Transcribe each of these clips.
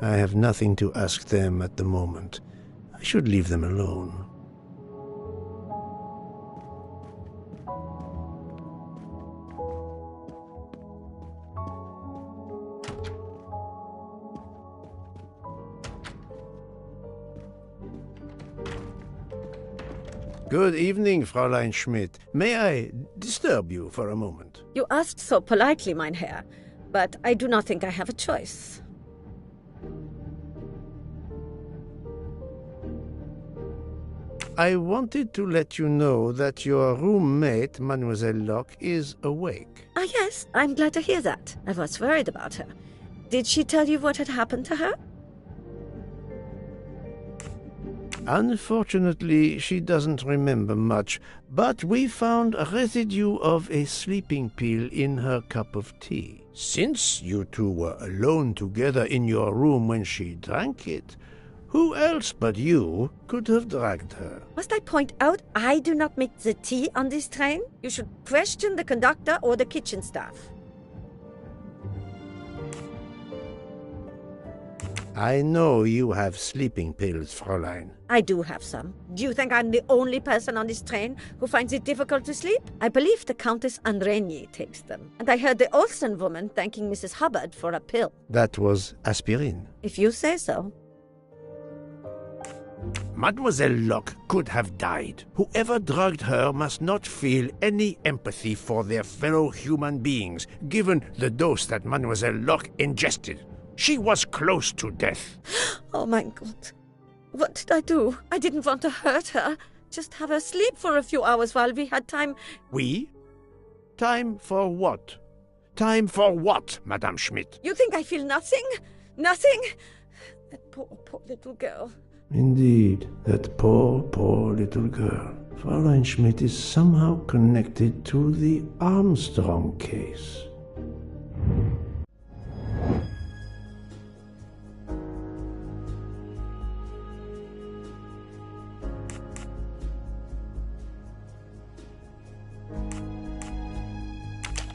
I have nothing to ask them at the moment. I should leave them alone. Good evening, Fräulein Schmidt. May I disturb you for a moment? You asked so politely, mein Herr, but I do not think I have a choice. I wanted to let you know that your roommate, Mademoiselle Locke, is awake. Ah, yes, I'm glad to hear that. I was worried about her. Did she tell you what had happened to her? Unfortunately, she doesn't remember much, but we found a residue of a sleeping pill in her cup of tea. Since you two were alone together in your room when she drank it, who else but you could have dragged her? Must I point out I do not make the tea on this train? You should question the conductor or the kitchen staff. I know you have sleeping pills, Fräulein. I do have some. Do you think I'm the only person on this train who finds it difficult to sleep? I believe the Countess Andreni takes them. And I heard the Olsen woman thanking Mrs. Hubbard for a pill. That was aspirin. If you say so. Mademoiselle Locke could have died. Whoever drugged her must not feel any empathy for their fellow human beings, given the dose that Mademoiselle Locke ingested. She was close to death. Oh my God. What did I do? I didn't want to hurt her. Just have her sleep for a few hours while we had time. We? Time for what? Time for what, Madame Schmidt? You think I feel nothing? Nothing? That poor little girl. Indeed, that poor little girl. Fräulein Schmidt is somehow connected to the Armstrong case.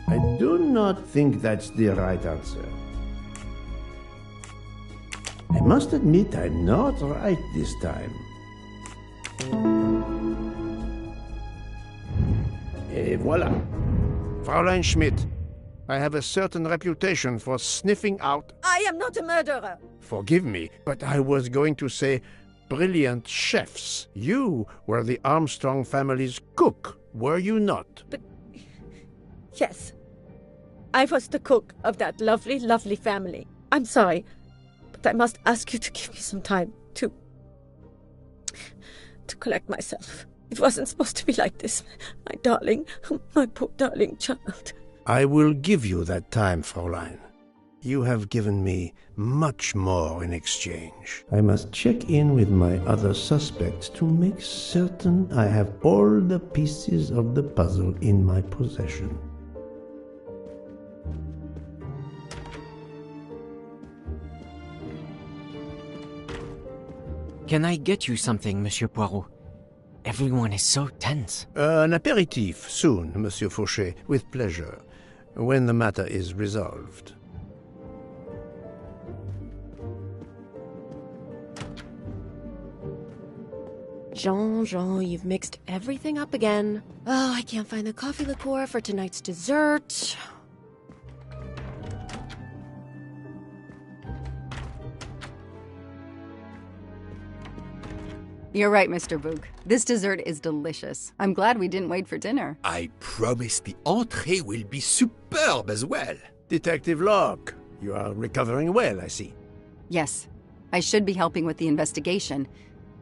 I do not think that's the right answer. I must admit I'm not right this time. Et voilà. Fräulein Schmidt, I have a certain reputation for sniffing out... I am not a murderer. Forgive me, but I was going to say brilliant chefs. You were the Armstrong family's cook, were you not? But... yes. I was the cook of that lovely, lovely family. I'm sorry, but I must ask you to give me some time to collect myself. It wasn't supposed to be like this. My darling, my poor darling child. I will give you that time, Fräulein. You have given me much more in exchange. I must check in with my other suspects to make certain I have all the pieces of the puzzle in my possession. Can I get you something, Monsieur Poirot? Everyone is so tense. An aperitif soon, Monsieur Fauchet, with pleasure, when the matter is resolved. Jean, you've mixed everything up again. Oh, I can't find the coffee liqueur for tonight's dessert. You're right, Mr. Boog. This dessert is delicious. I'm glad we didn't wait for dinner. I promise the entrée will be superb as well. Detective Locke, you are recovering well, I see. Yes. I should be helping with the investigation.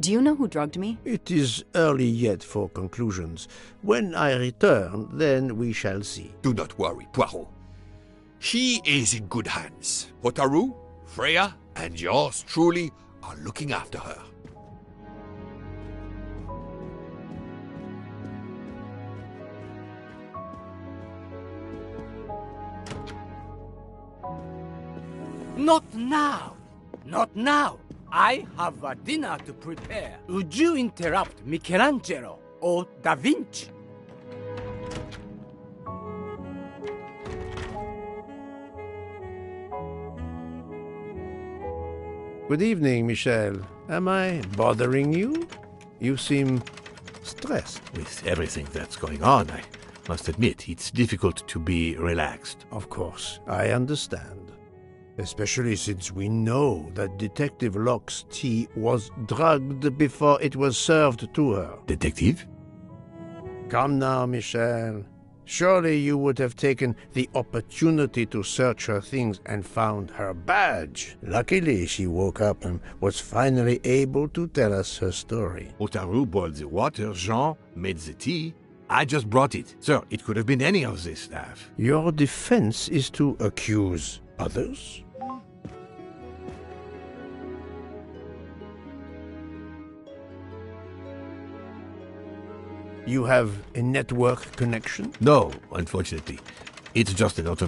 Do you know who drugged me? It is early yet for conclusions. When I return, then we shall see. Do not worry, Poirot. She is in good hands. Potarou, Freya, and yours truly are looking after her. Not now! Not now! I have a dinner to prepare. Would you interrupt Michelangelo or Da Vinci? Good evening, Michel. Am I bothering you? You seem stressed. With everything that's going on, I must admit, it's difficult to be relaxed. Of course, I understand. Especially since we know that Detective Locke's tea was drugged before it was served to her. Detective? Come now, Michel. Surely you would have taken the opportunity to search her things and found her badge. Luckily, she woke up and was finally able to tell us her story. Otaru boiled the water, Jean made the tea. I just brought it. Sir, it could have been any of the staff. Your defense is to accuse others? You have a network connection? No, unfortunately. It's just an auto...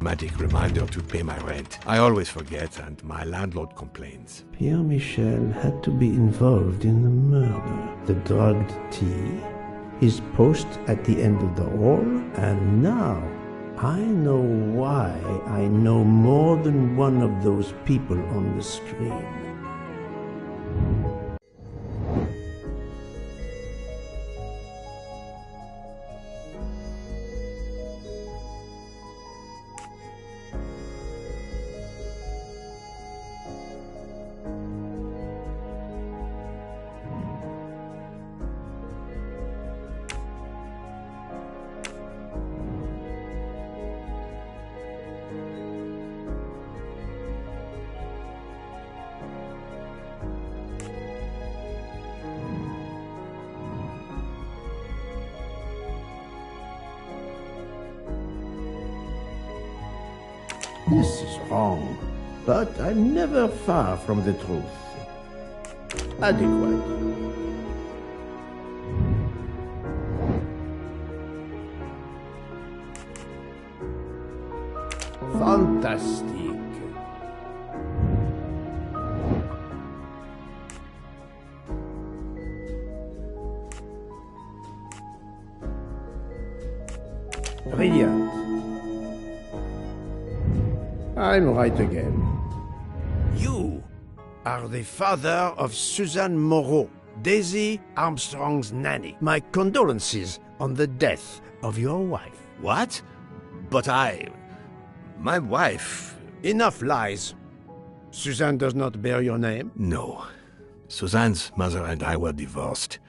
automatic reminder to pay my rent. I always forget, and my landlord complains. Pierre Michel had to be involved in the murder. The drugged tea, his post at the end of the hall, and now I know why I know more than one of those people on the stream. This is wrong, but I'm never far from the truth. Adequate. Fantastique. Brilliant. I'm right again. You are the father of Suzanne Moreau, Daisy Armstrong's nanny. My condolences on the death of your wife. What? But my wife... Enough lies. Suzanne does not bear your name? No. Suzanne's mother and I were divorced.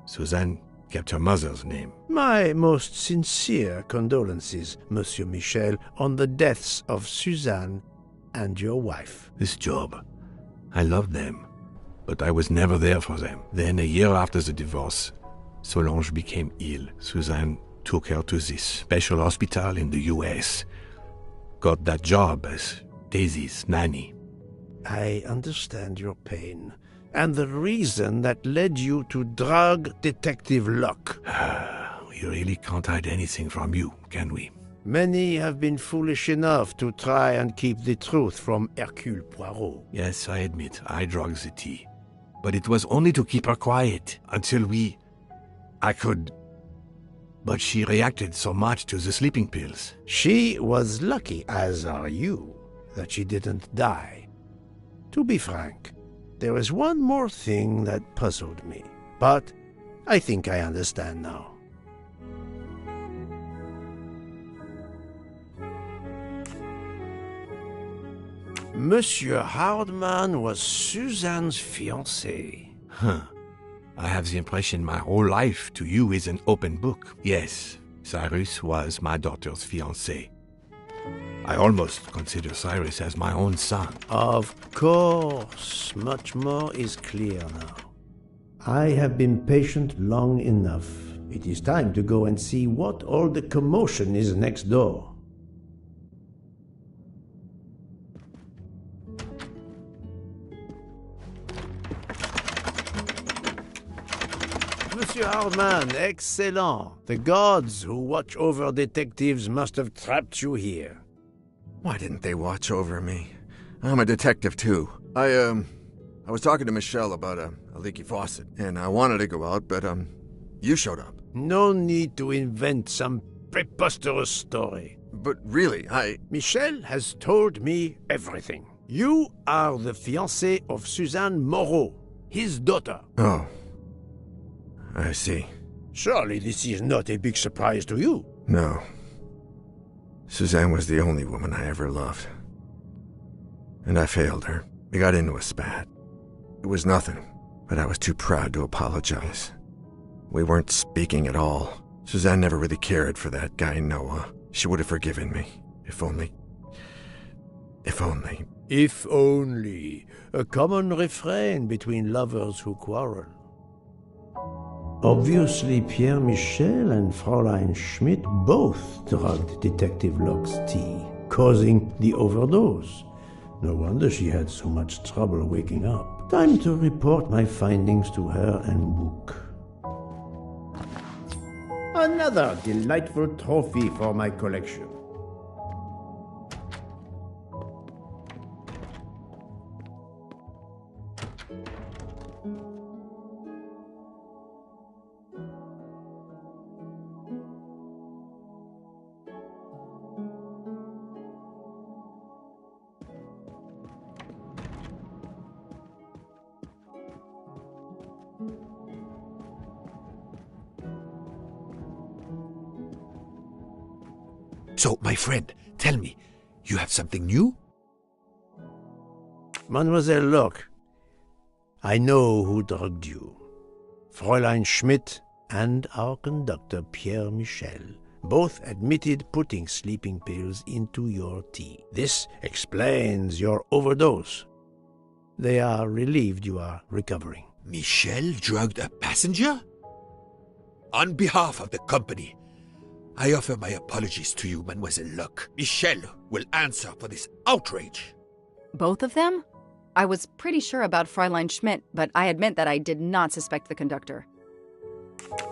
Suzanne kept her mother's name. My most sincere condolences, Monsieur Michel, on the deaths of Suzanne and your wife. This job, I loved them, but I was never there for them. Then, a year after the divorce, Solange became ill. Suzanne took her to this special hospital in the US. Got that job as Daisy's nanny. I understand your pain, and the reason that led you to drug Detective Locke. We really can't hide anything from you, can we? Many have been foolish enough to try and keep the truth from Hercule Poirot. Yes, I admit, I drugged the tea. But it was only to keep her quiet, until I could... But she reacted so much to the sleeping pills. She was lucky, as are you, that she didn't die. To be frank, there is one more thing that puzzled me, but I think I understand now. Monsieur Hardman was Suzanne's fiancé. Huh. I have the impression my whole life to you is an open book. Yes, Cyrus was my daughter's fiancé. I almost consider Cyrus as my own son. Of course, much more is clear now. I have been patient long enough. It is time to go and see what all the commotion is next door. Monsieur Hardman, excellent. The gods who watch over detectives must have trapped you here. Why didn't they watch over me? I'm a detective, too. I was talking to Michelle about a leaky faucet, and I wanted to go out, but, you showed up. No need to invent some preposterous story. But really, Michel has told me everything. You are the fiancé of Suzanne Moreau, his daughter. Oh. I see. Surely this is not a big surprise to you. No. Suzanne was the only woman I ever loved. And I failed her. We got into a spat. It was nothing, but I was too proud to apologize. We weren't speaking at all. Suzanne never really cared for that guy, Noah. She would have forgiven me. If only. If only. If only. A common refrain between lovers who quarrel. Obviously, Pierre Michel and Fräulein Schmidt both drugged Detective Locke's tea, causing the overdose. No wonder she had so much trouble waking up. Time to report my findings to her and book. Another delightful trophy for my collection. So, my friend, tell me, you have something new? Mademoiselle Locke, I know who drugged you. Fräulein Schmidt and our conductor Pierre Michel both admitted putting sleeping pills into your tea. This explains your overdose. They are relieved you are recovering. Michel drugged a passenger? On behalf of the company, I offer my apologies to you, Mademoiselle Locke. Michel will answer for this outrage. Both of them? I was pretty sure about Fräulein Schmidt, but I admit that I did not suspect the conductor.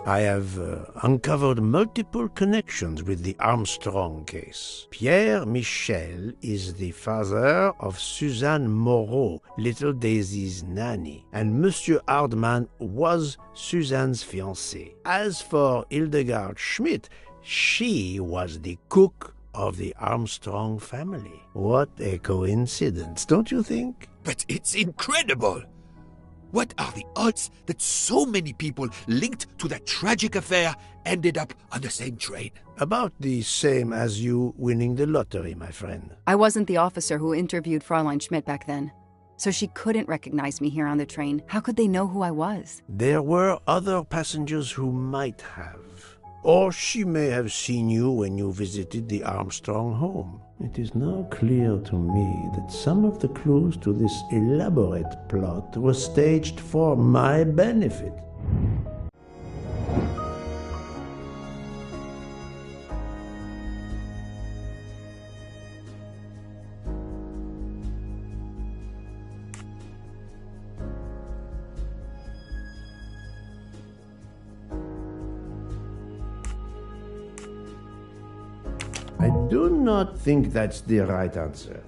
I have uncovered multiple connections with the Armstrong case. Pierre Michel is the father of Suzanne Moreau, little Daisy's nanny, and Monsieur Hardman was Suzanne's fiancé. As for Hildegard Schmidt, she was the cook of the Armstrong family. What a coincidence, don't you think? But it's incredible! What are the odds that so many people linked to that tragic affair ended up on the same train? About the same as you winning the lottery, my friend. I wasn't the officer who interviewed Fraulein Schmidt back then, so she couldn't recognize me here on the train. How could they know who I was? There were other passengers who might have. Or she may have seen you when you visited the Armstrong home. It is now clear to me that some of the clues to this elaborate plot were staged for my benefit. I do not think that's the right answer.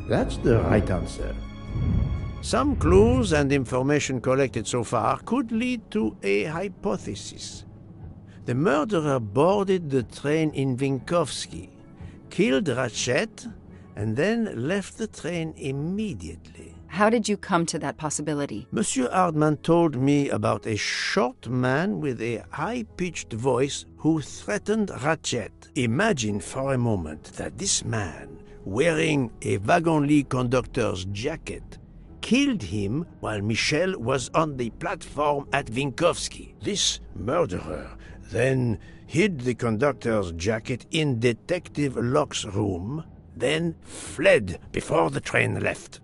That's the right answer. Some clues and information collected so far could lead to a hypothesis. The murderer boarded the train in Vinkovsky, killed Ratchet, and then left the train immediately. How did you come to that possibility? Monsieur Hardman told me about a short man with a high-pitched voice who threatened Ratchet. Imagine for a moment that this man, wearing a wagon-lit conductor's jacket, killed him while Michel was on the platform at Vinkovsky. This murderer then hid the conductor's jacket in Detective Locke's room, then fled before the train left.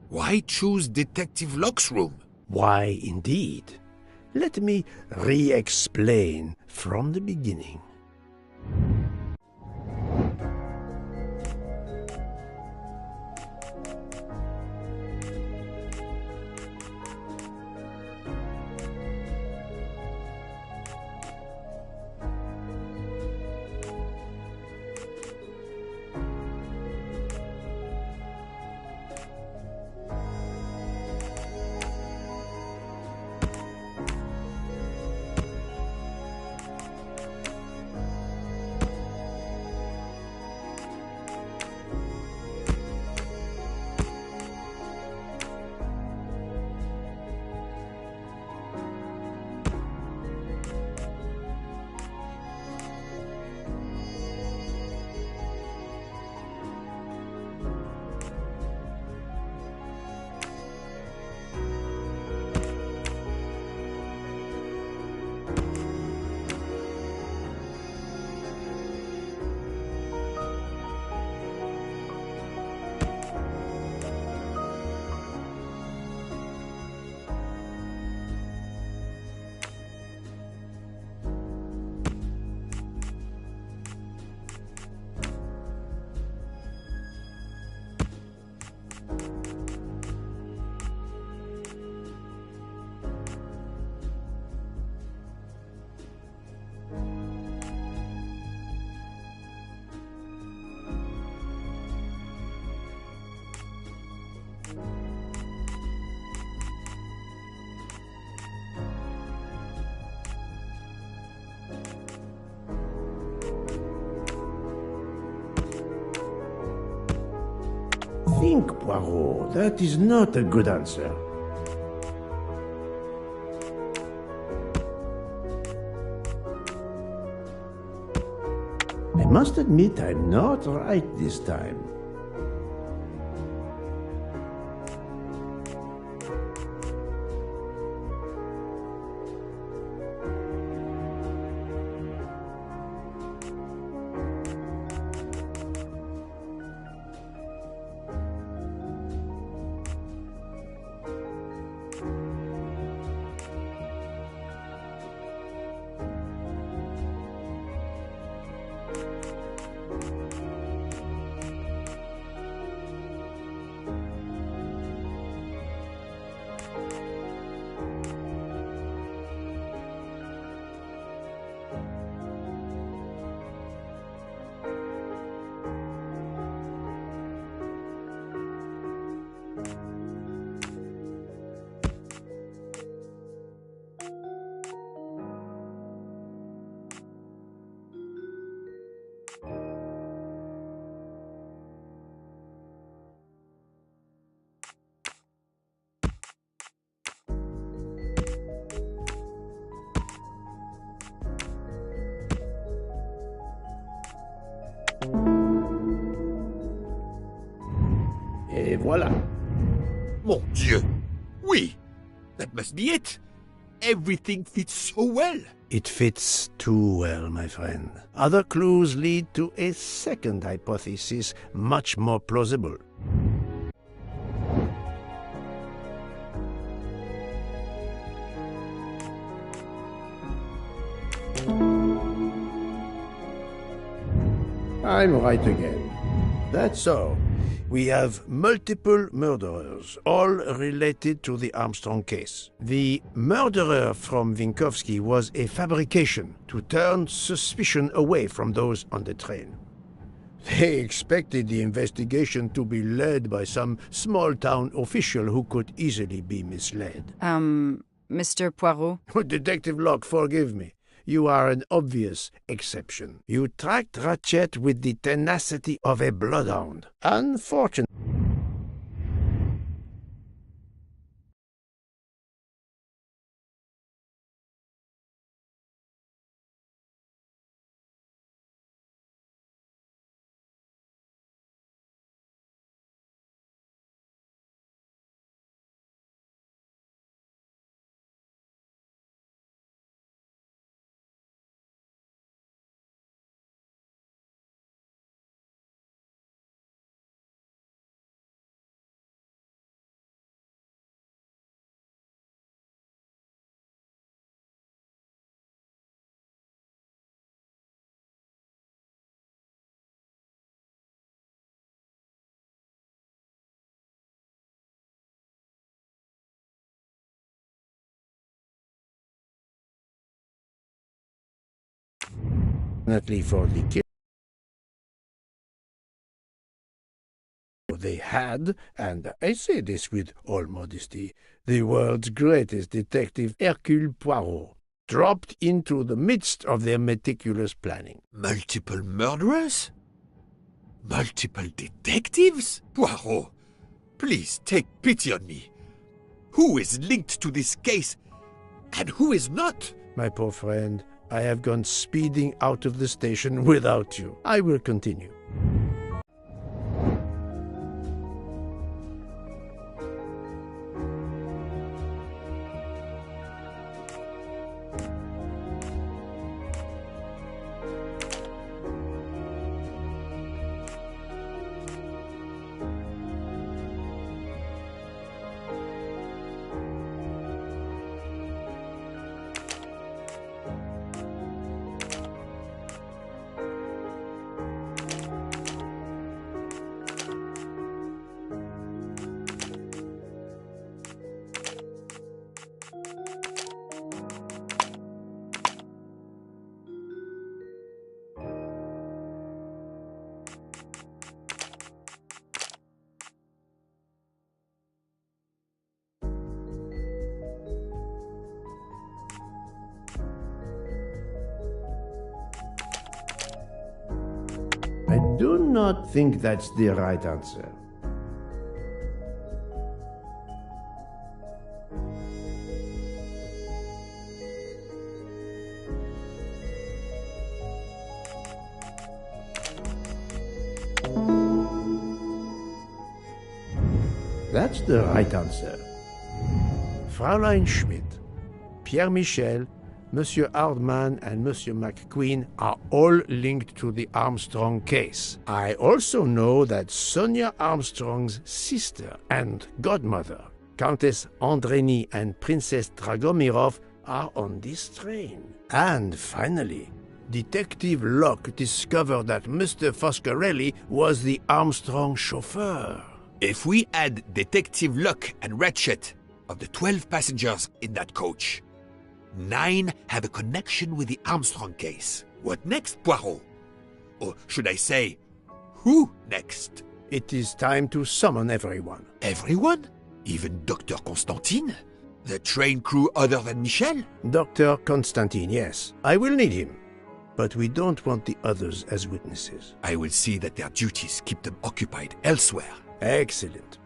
Why choose Detective Locke's room? Why, indeed. Let me re-explain from the beginning. Think, Poirot. That is not a good answer. I must admit I'm not right this time. Et voilà. Mon Dieu! Oui! That must be it! Everything fits so well! It fits too well, my friend. Other clues lead to a second hypothesis, much more plausible. I'm right again. That's so. We have multiple murderers, all related to the Armstrong case. The murderer from Vinkovsky was a fabrication to turn suspicion away from those on the train. They expected the investigation to be led by some small-town official who could easily be misled. Mr. Poirot? Detective Locke, forgive me. You are an obvious exception. You tracked Ratchet with the tenacity of a bloodhound. Unfortunately. For the kill they had, and I say this with all modesty, the world's greatest detective, Hercule Poirot, dropped into the midst of their meticulous planning. Multiple murderers? Multiple detectives? Poirot, please take pity on me. Who is linked to this case, and who is not? My poor friend, I have gone speeding out of the station without you. I will continue. I do not think that's the right answer. That's the right answer. Fräulein Schmidt, Pierre Michel, Monsieur Hardman and Monsieur McQueen are all linked to the Armstrong case. I also know that Sonia Armstrong's sister and godmother, Countess Andreni and Princess Dragomirov, are on this train. And finally, Detective Locke discovered that Mr. Foscarelli was the Armstrong chauffeur. If we add Detective Locke and Ratchet, of the 12 passengers in that coach, 9 have a connection with the Armstrong case. What next, Poirot? Or should I say, who next? It is time to summon everyone. Everyone? Even Dr. Constantine? The train crew other than Michel? Dr. Constantine, yes. I will need him. But we don't want the others as witnesses. I will see that their duties keep them occupied elsewhere. Excellent.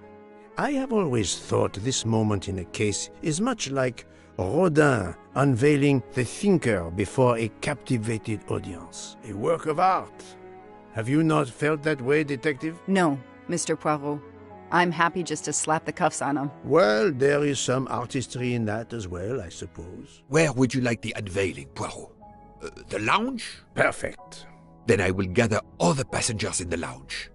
I have always thought this moment in a case is much like Rodin unveiling the thinker before a captivated audience. A work of art. Have you not felt that way, Detective? No, Mr. Poirot. I'm happy just to slap the cuffs on him. Well, there is some artistry in that as well, I suppose. Where would you like the unveiling, Poirot? The lounge? Perfect. Then I will gather all the passengers in the lounge.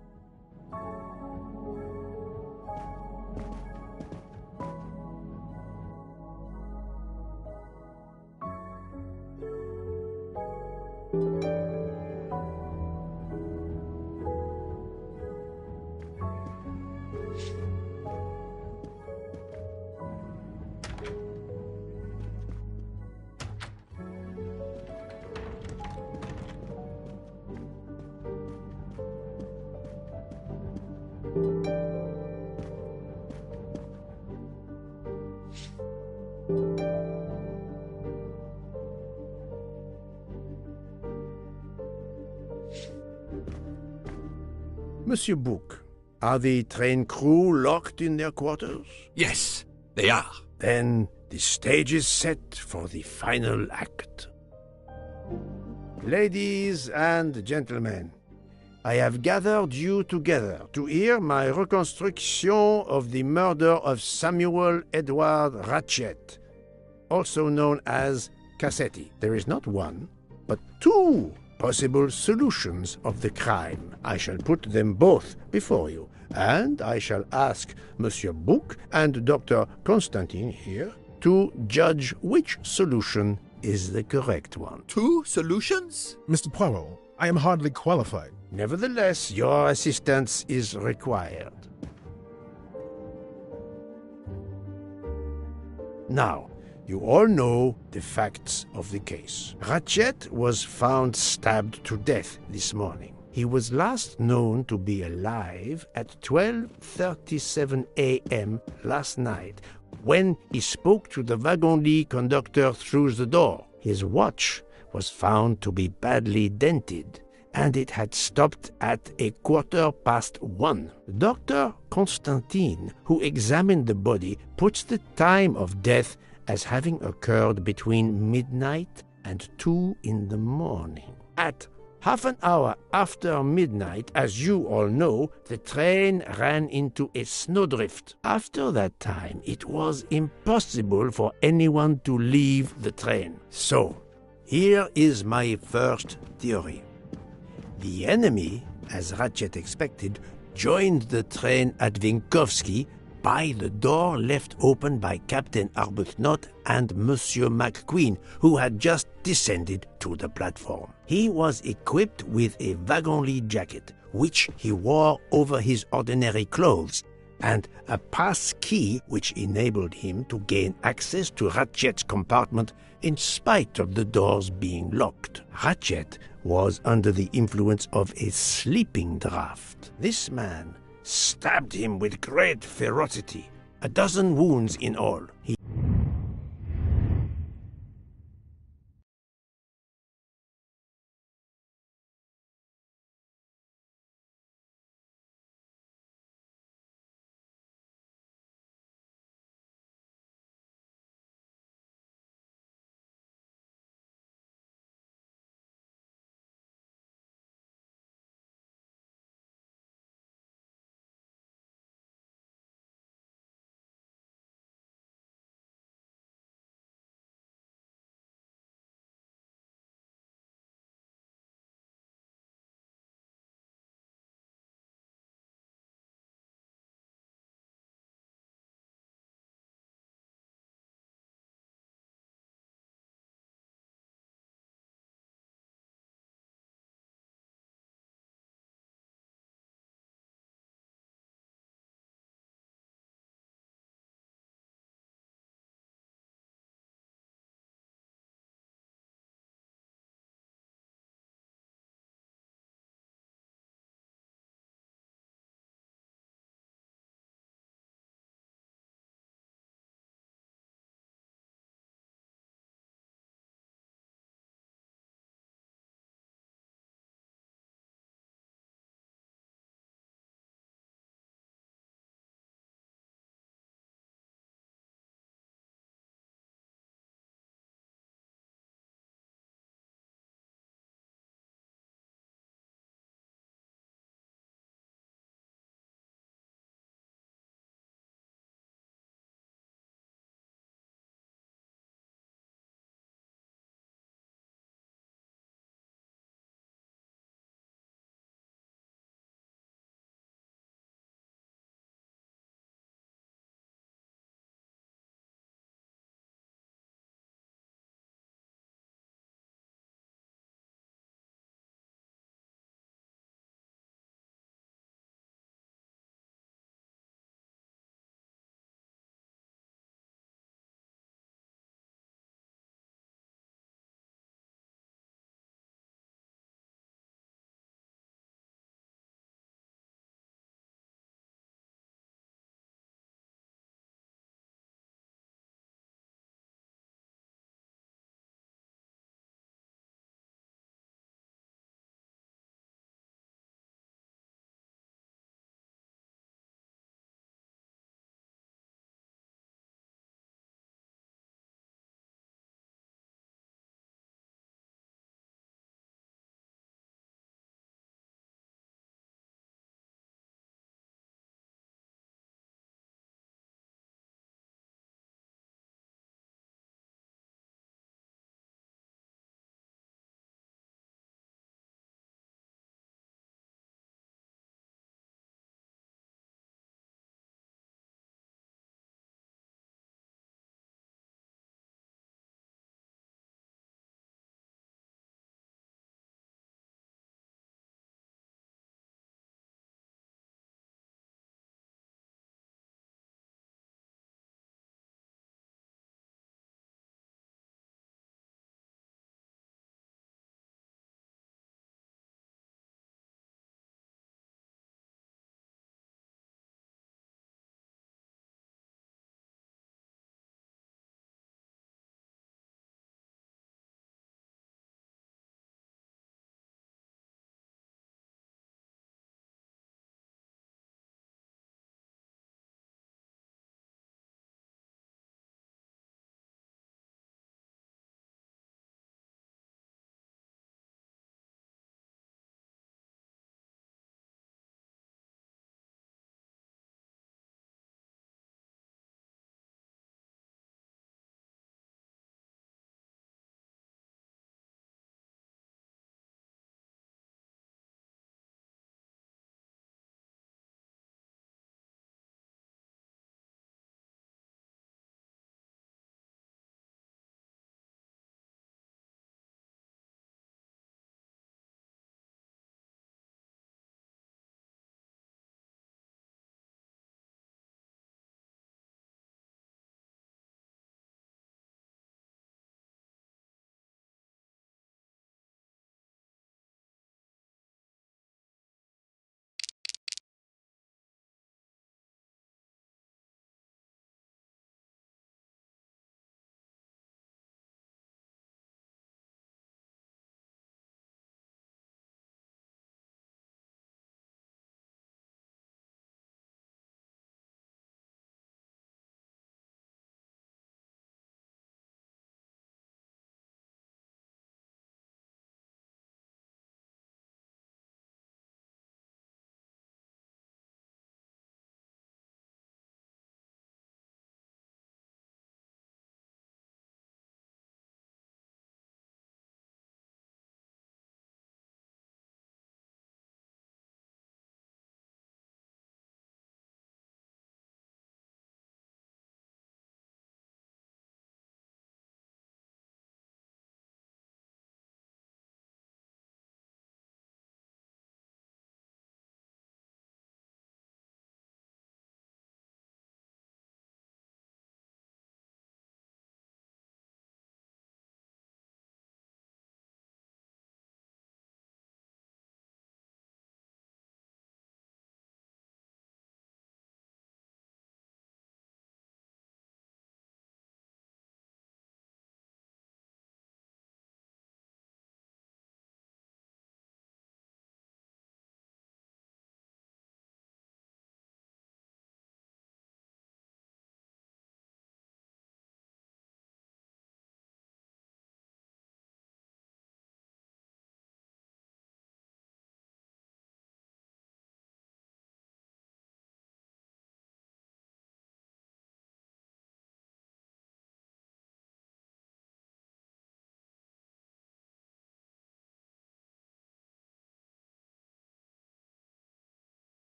Monsieur Bouc, are the train crew locked in their quarters? Yes, they are. Then the stage is set for the final act. Ladies and gentlemen, I have gathered you together to hear my reconstruction of the murder of Samuel Edward Ratchet, also known as Cassetti. There is not one, but two possible solutions of the crime. I shall put them both before you, and I shall ask Monsieur Bouc and Dr. Constantine here to judge which solution is the correct one. 2 solutions? Mr. Poirot, I am hardly qualified. Nevertheless, your assistance is required. Now, you all know the facts of the case. Ratchet was found stabbed to death this morning. He was last known to be alive at 12:37 a.m. last night when he spoke to the wagon-lit conductor through the door. His watch was found to be badly dented, and it had stopped at 1:15. Dr. Constantine, who examined the body, puts the time of death as having occurred between midnight and 2 in the morning. At half an hour after midnight, as you all know, the train ran into a snowdrift. After that time, it was impossible for anyone to leave the train. So, here is my first theory. The enemy, as Ratchet expected, joined the train at Vinkovsky by the door left open by Captain Arbuthnot and Monsieur McQueen, who had just descended to the platform. He was equipped with a wagon-lit jacket, which he wore over his ordinary clothes, and a pass key which enabled him to gain access to Ratchet's compartment in spite of the doors being locked. Ratchet was under the influence of a sleeping draught. This man stabbed him with great ferocity, 12 wounds in all. He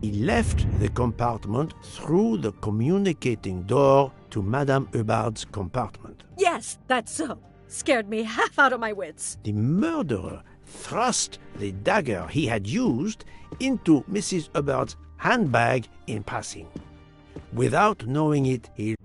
He left the compartment through the communicating door to Madame Hubbard's compartment. Yes, that's so. Scared me half out of my wits. The murderer thrust the dagger he had used into Mrs. Hubbard's handbag in passing. Without knowing it, he